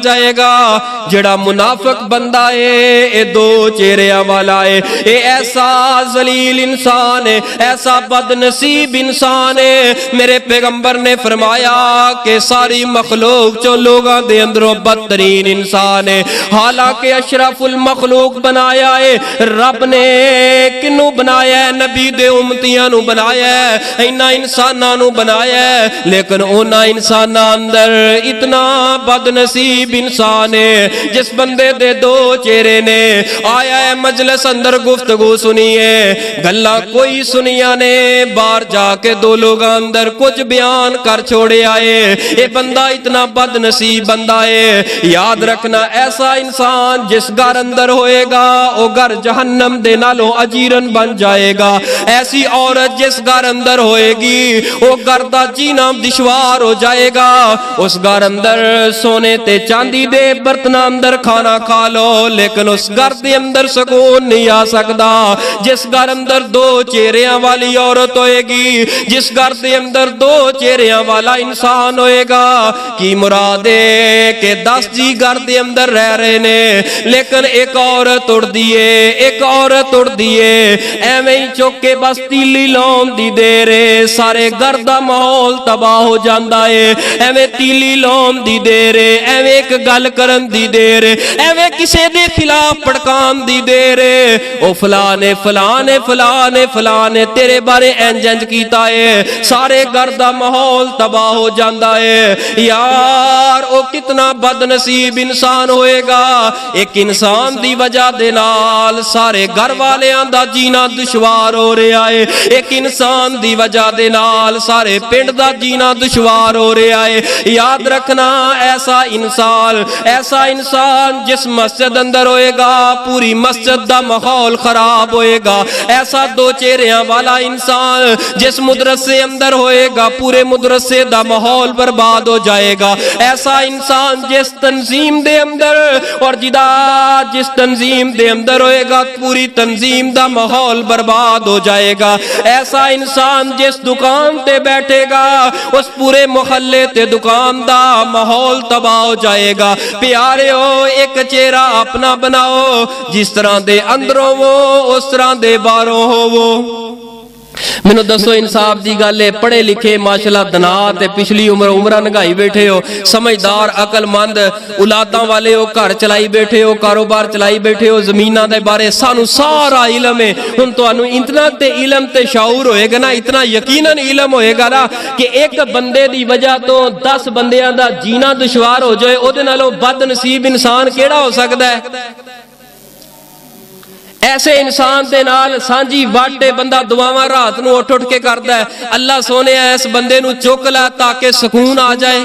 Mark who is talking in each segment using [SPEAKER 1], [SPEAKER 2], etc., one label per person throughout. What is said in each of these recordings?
[SPEAKER 1] जाएगा। जेड़ा मुनाफिक बंदा है ये दो चेहरिया वाला है, ये ऐसा जलील इंसान है, ऐसा बदनसीब इंसान है। मेरे पैगंबर ने फरमाया कि सारी मखलूक जो लोगों के अंदरों बदतरीन इंसान है। हालांकि अशरफुल मखलूक बनाया है रब ने, किनू बनाया है? नबी दे उम्मतियां नू बनाया है, इन्हां इंसानां नू बनाया है। लेकिन उन्हां इंसानां अंदर इतना बदनसीब इंसान है जिस बंदे दे दो चेहरे ने। आया है मजलिस अंदर गुफ्तगू सुनिए, गल्ला कोई सुनिया ने, बाहर जाके दो लोग अंदर कुछ बयान कर छोड़े आए। ये बंदा इतना बदनसीब बंदा है। याद रखना ऐसा इंसान जिस घर अंदर होएगा वो घर जहन्नम दे नालों अजीरन बन जाएगा। ऐसी औरत जिस घर अंदर होएगी वो घर दा जीना दुश्वार हो जाएगा। उस घर अंदर सोने ते चांदी दे बर्तन अंदर खाना खा लो लेकिन उस घर के अंदर सुकून नहीं आ सकता। जिस घर अंदर दो चेहरियां वाली औरत होएगी, जिस घर के अंदर दो चेहरियां वाला इंसान होएगा, की मुरादे के 10 जी घर के अंदर रह रहे ने लेकिन एक औरत उड़दी है, एक औरत उड़दी है। एवें ही चुक के बस तीली लाउण दी देर है, सारे घर का माहौल तबाह हो जाता है। एवें तीली लाउण दी देर है, एवें एक गल करन दी देर है, एवें किसी दे खिलाफ भड़कान दी देर है। ओ फलाने फलाने फलाने फलाने तेरे बारे इंज इंज कीता है, सारे घर का माहौल तबाह हो जाता है। यार ओ कितना बदनसीब इंसान होएगा। एक इंसान दी वजह दे नाल सारे घर वालियां दा जीना दुश्वार हो रहा है। एक इंसान दी वजह दे नाल सारे पिंड दा जीना दुश्वार हो रहा है। याद रखना ऐसा इंसान जिस मस्जिद अंदर होएगा पूरी मस्जिद दा माहौल खराब होएगा। ऐसा दो चेहरियां वाला इंसान जिस मदरसे अंदर होएगा पूरे मदरसे दा माहौल बर्बाद हो जाएगा। ऐसा इंसान जिस तंजीम दे अंदर और जिस तंजीम दे अंदर होएगा पूरी तंजीम दा माहौल बर्बाद हो जाएगा। ऐसा इंसान जिस दुकान ते बैठेगा उस पूरे मोहल्ले ते दुकान दा माहौल तबाह हो जाएगा। प्यारे हो एक चेहरा अपना बनाओ, जिस तरह दे अंदरों वो उस तरह दे बाहरों हो वो। मैनू दसो इंसाफ की गल है, पढ़े लिखे माशाल्लाह दना ते पिछली उम्र नगाई बैठे हो, समझदार अकलमंद औलादां वाले हो, घर चलाई बैठे हो, कारोबार चलाई बैठे हो, जमीनां दे बारे सानू सारा इलम है। हुण तुहानू इतना ते इलम ते शाऊर होएगा ना, इतना यकीनन इलम होएगा ना कि एक बंदे दी वजह तो 10 बंदियां दा जीना दुश्वार हो जाए, ओदे नालों बदनसीब इंसान केड़ा हो सकदा है। ऐसे इंसान दे नाल सांझी वाटे बंदा दुआवां रात नूं उठ उठ के करदा है। अल्लाह सोने इस बंदे नूं चुक ला ताकि सुकून आ जाए,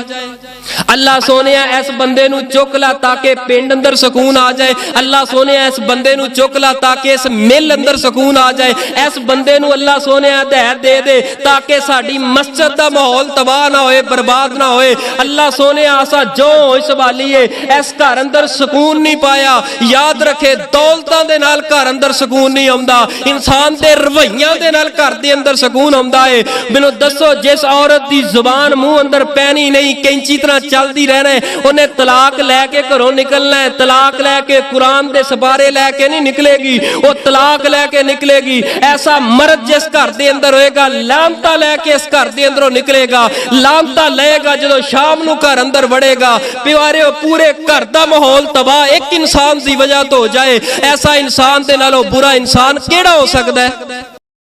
[SPEAKER 1] अल्लाह सोने इस बंदे नूं चुक ला ताकि पिंड अंदर सुकून आ जाए, अल्लाह सोने इस बंदे नूं चुक ला ताकि इस मिल अंदर सुकून आ जाए, इस बंदे नूं अल्लाह सोने हिदायत दे दे ताकि साडी मस्जिद दा माहौल तबाह ना होए, बर्बाद ना होए। अल्लाह सोने आसा जो संभालीए इस घर अंदर सुकून नहीं पाया। याद रखे दौलतां दे नाल घर अंदर सुकून नहीं आउंदा, इंसान दे रवैयां दे नाल घर दे अंदर सुकून आउंदा है। मैनूं दसो जिस औरत दी जुबान मुंह अंदर पैनी नहीं, कैंची तरह चलदी रहना है, उन्हें तलाक लैके घरों निकलना है, तलाक लैके कुरान दे सपारे लैके नहीं निकलेगी, वो तलाक लैके निकलेगी। ऐसा मर्द जिस घर दे अंदर होएगा लानता लैके इस घर दे अंदरों निकलेगा, लानता लेगा जदों शाम नूं घर अंदर वड़ेगा। प्यारे पूरे घर दा माहौल तबाह एक इंसान दी वजह तो हो जाए। ऐसा इंसान दे नालों बुरा इंसान केड़ा हो सकदा है।